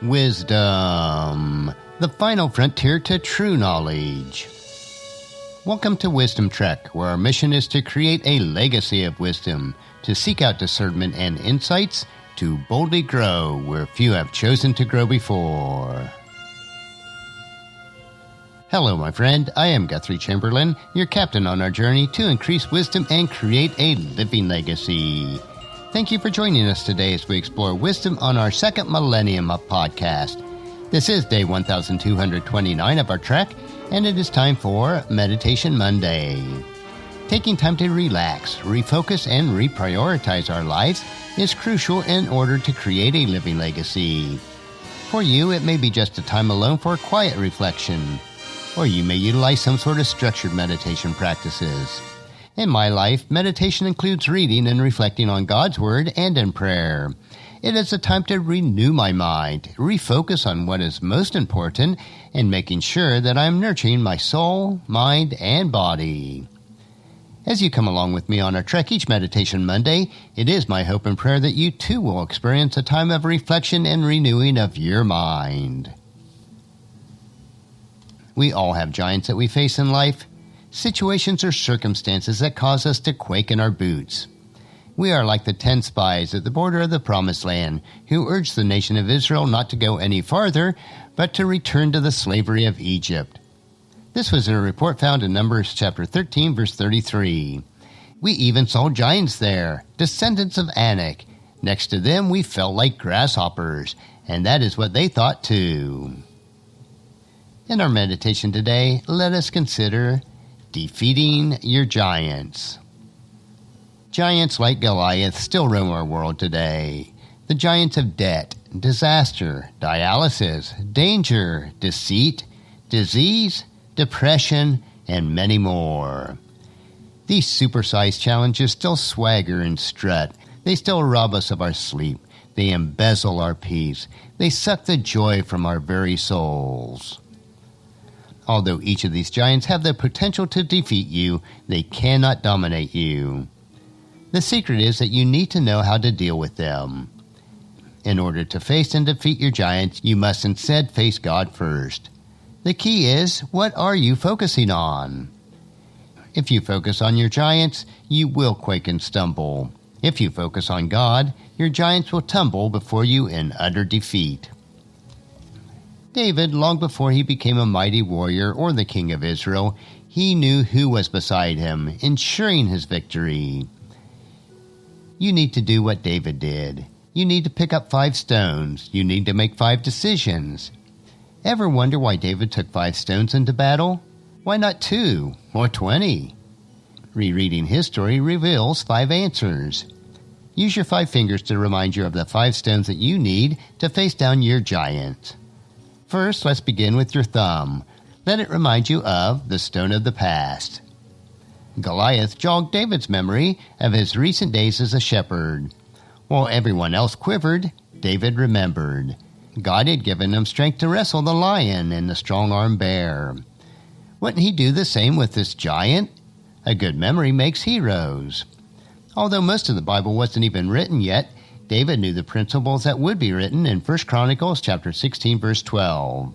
Wisdom, the final frontier to true knowledge. Welcome to Wisdom Trek, where our mission is to create a legacy of wisdom, to seek out discernment and insights, to boldly grow where few have chosen to grow before. Hello, my friend. I am Guthrie Chamberlain, your captain on our journey to increase wisdom and create a living legacy. Thank you for joining us today as we explore wisdom on our second millennium of podcast. This is day 1229 of our trek, and it is time for Meditation Monday. Taking time to relax, refocus, and reprioritize our lives is crucial in order to create a living legacy. For you, it may be just a time alone for quiet reflection, or you may utilize some sort of structured meditation practices. In my life, meditation includes reading and reflecting on God's Word and in prayer. It is a time to renew my mind, refocus on what is most important, and making sure that I am nurturing my soul, mind, and body. As you come along with me on our trek each Meditation Monday, it is my hope and prayer that you too will experience a time of reflection and renewing of your mind. We all have giants that we face in life, situations or circumstances that cause us to quake in our boots. We are like the 10 spies at the border of the Promised Land who urged the nation of Israel not to go any farther, but to return to the slavery of Egypt. This was in a report found in Numbers chapter 13, verse 33. We even saw giants there, descendants of Anak. Next to them, we felt like grasshoppers, and that is what they thought too. In our meditation today, let us consider defeating your giants. Giants like Goliath still roam our world today. The giants of debt, disaster, dialysis, danger, deceit, disease, depression, and many more. These supersized challenges still swagger and strut. They still rob us of our sleep. They embezzle our peace. They suck the joy from our very souls. Although each of these giants have the potential to defeat you, they cannot dominate you. The secret is that you need to know how to deal with them. In order to face and defeat your giants, you must instead face God first. The key is, what are you focusing on? If you focus on your giants, you will quake and stumble. If you focus on God, your giants will tumble before you in utter defeat. David, long before he became a mighty warrior or the king of Israel, he knew who was beside him, ensuring his victory. You need to do what David did. You need to pick up 5 stones. You need to make 5 decisions. Ever wonder why David took 5 stones into battle? Why not 2 or 20? Rereading his story reveals 5 answers. Use your 5 fingers to remind you of the 5 stones that you need to face down your giant. First, let's begin with your thumb. Let it remind you of the stone of the past. Goliath jogged David's memory of his recent days as a shepherd. While everyone else quivered, David remembered. God had given him strength to wrestle the lion and the strong-armed bear. Wouldn't he do the same with this giant? A good memory makes heroes. Although most of the Bible wasn't even written yet, David knew the principles that would be written in 1 Chronicles chapter 16, verse 12.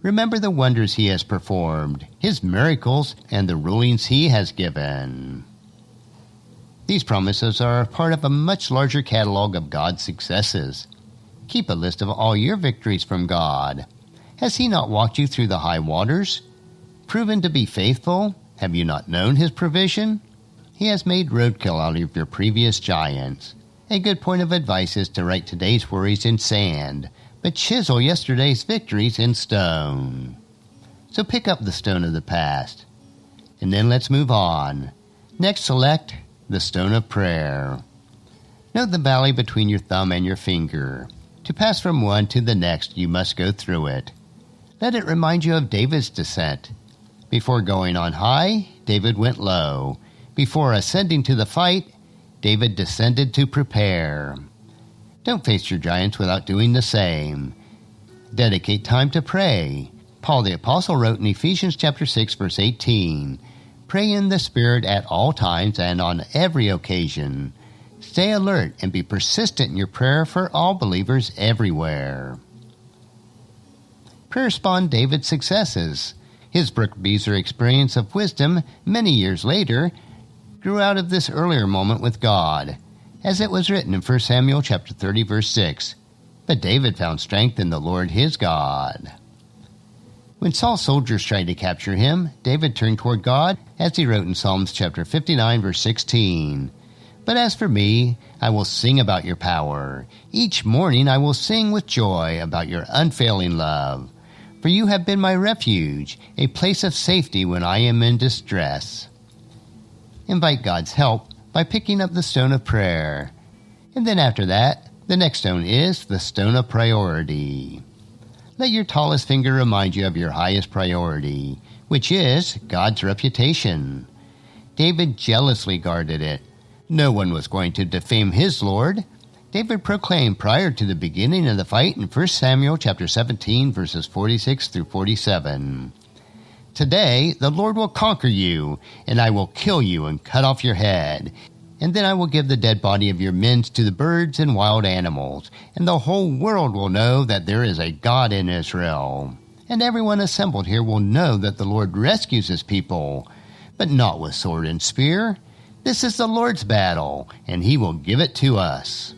Remember the wonders he has performed, his miracles, and the rulings he has given. These promises are a part of a much larger catalog of God's successes. Keep a list of all your victories from God. Has he not walked you through the high waters? Proven to be faithful? Have you not known his provision? He has made roadkill out of your previous giants. A good point of advice is to write today's worries in sand, but chisel yesterday's victories in stone. So pick up the stone of the past. And then let's move on. Next, select the stone of prayer. Note the valley between your thumb and your finger. To pass from one to the next, you must go through it. Let it remind you of David's descent. Before going on high, David went low. Before ascending to the fight, David descended to prepare. Don't face your giants without doing the same. Dedicate time to pray. Paul the Apostle wrote in Ephesians chapter 6, verse 18, Pray in the Spirit at all times and on every occasion. Stay alert and be persistent in your prayer for all believers everywhere. Prayer spawned David's successes. His Brook Beezer experience of wisdom many years later grew out of this earlier moment with God, as it was written in 1 Samuel chapter 30, verse 6. But David found strength in the Lord his God. When Saul's soldiers tried to capture him, David turned toward God, as he wrote in Psalms chapter 59, verse 16. But as for me, I will sing about your power. Each morning I will sing with joy about your unfailing love. For you have been my refuge, a place of safety when I am in distress. Invite God's help by picking up the stone of prayer. And then after that, the next stone is the stone of priority. Let your tallest finger remind you of your highest priority, which is God's reputation. David jealously guarded it. No one was going to defame his Lord. David proclaimed prior to the beginning of the fight in 1 Samuel chapter 17, verses 46 through 47. Today the Lord will conquer you, and I will kill you and cut off your head. And then I will give the dead body of your men to the birds and wild animals, and the whole world will know that there is a God in Israel. And everyone assembled here will know that the Lord rescues his people, but not with sword and spear. This is the Lord's battle, and he will give it to us.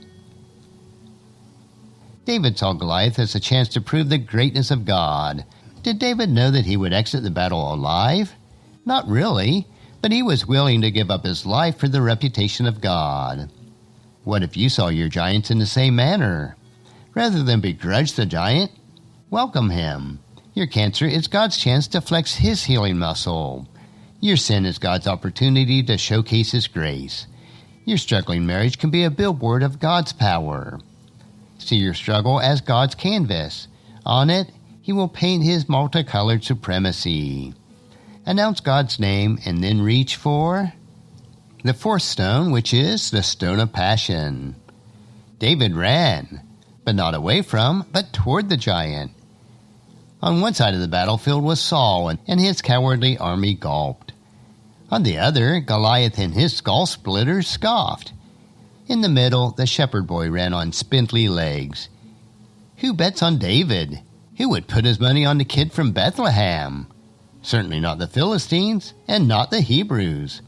David saw Goliath as a chance to prove the greatness of God. Did David know that he would exit the battle alive? Not really, but he was willing to give up his life for the reputation of God. What if you saw your giants in the same manner? Rather than begrudge the giant, welcome him. Your cancer is God's chance to flex his healing muscle. Your sin is God's opportunity to showcase his grace. Your struggling marriage can be a billboard of God's power. See your struggle as God's canvas. On it, he will paint his multicolored supremacy. Announce God's name and then reach for the fourth stone, which is the stone of passion. David ran, but not away from, but toward the giant. On one side of the battlefield was Saul, and his cowardly army gulped. On the other, Goliath and his skull splitters scoffed. In the middle, the shepherd boy ran on spindly legs. Who bets on David? Who would put his money on the kid from Bethlehem? Certainly not the Philistines, and not the Hebrews.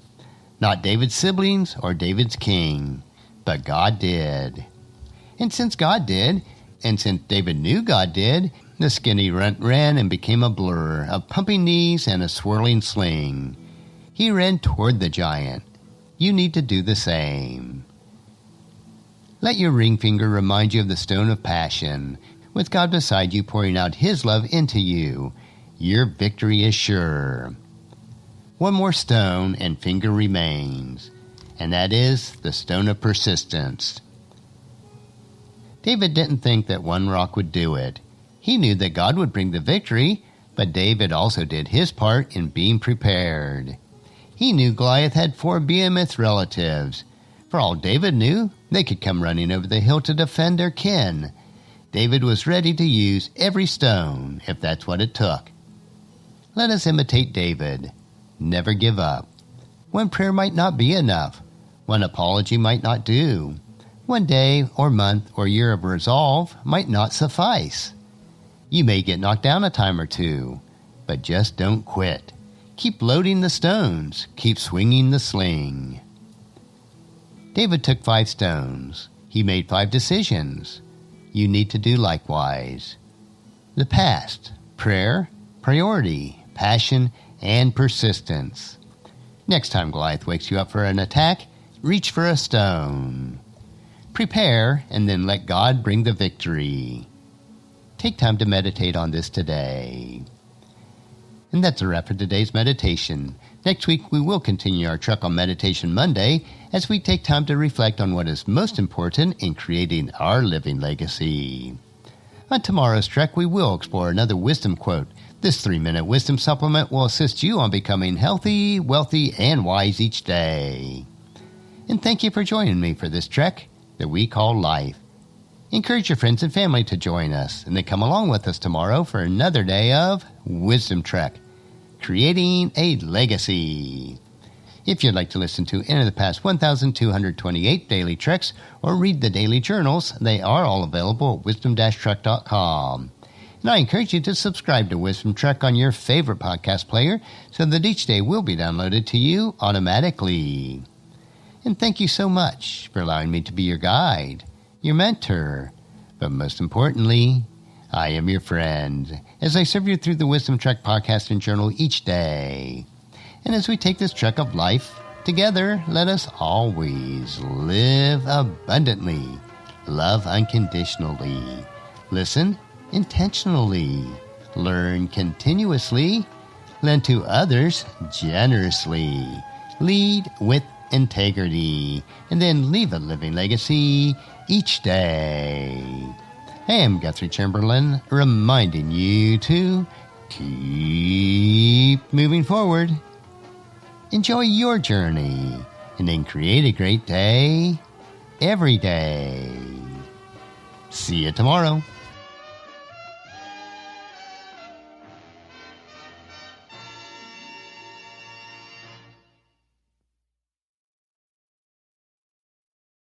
Not David's siblings or David's king. But God did. And since God did, and since David knew God did, the skinny runt ran and became a blur of pumping knees and a swirling sling. He ran toward the giant. You need to do the same. Let your ring finger remind you of the stone of passion, with God beside you pouring out his love into you. Your victory is sure. One more stone and finger remains, and that is the stone of persistence. David didn't think that one rock would do it. He knew that God would bring the victory, but David also did his part in being prepared. He knew Goliath had 4 behemoth relatives. For all David knew, they could come running over the hill to defend their kin. David was ready to use every stone, if that's what it took. Let us imitate David. Never give up. One prayer might not be enough. One apology might not do. One day or month or year of resolve might not suffice. You may get knocked down a time or two, but just don't quit. Keep loading the stones. Keep swinging the sling. David took 5 stones. He made 5 decisions. You need to do likewise. The past: prayer, priority, passion, and persistence. Next time Goliath wakes you up for an attack, reach for a stone. Prepare, and then let God bring the victory. Take time to meditate on this today. And that's a wrap for today's meditation. Next week, we will continue our trek on Meditation Monday as we take time to reflect on what is most important in creating our living legacy. On tomorrow's trek, we will explore another wisdom quote. This 3-minute wisdom supplement will assist you on becoming healthy, wealthy, and wise each day. And thank you for joining me for this trek that we call life. Encourage your friends and family to join us, and then come along with us tomorrow for another day of Wisdom Trek, creating a legacy. If you'd like to listen to any of the past 1,228 daily treks or read the daily journals, they are all available at wisdom-trek.com. And I encourage you to subscribe to Wisdom Trek on your favorite podcast player so that each day will be downloaded to you automatically. And thank you so much for allowing me to be your guide, your mentor, but most importantly, I am your friend as I serve you through the Wisdom Trek podcast and journal each day. And as we take this trek of life together, let us always live abundantly, love unconditionally, listen intentionally, learn continuously, lend to others generously, lead with integrity, and then leave a living legacy each day. Hey, I'm Guthrie Chamberlain, reminding you to keep moving forward. Enjoy your journey, and then create a great day every day. See you tomorrow.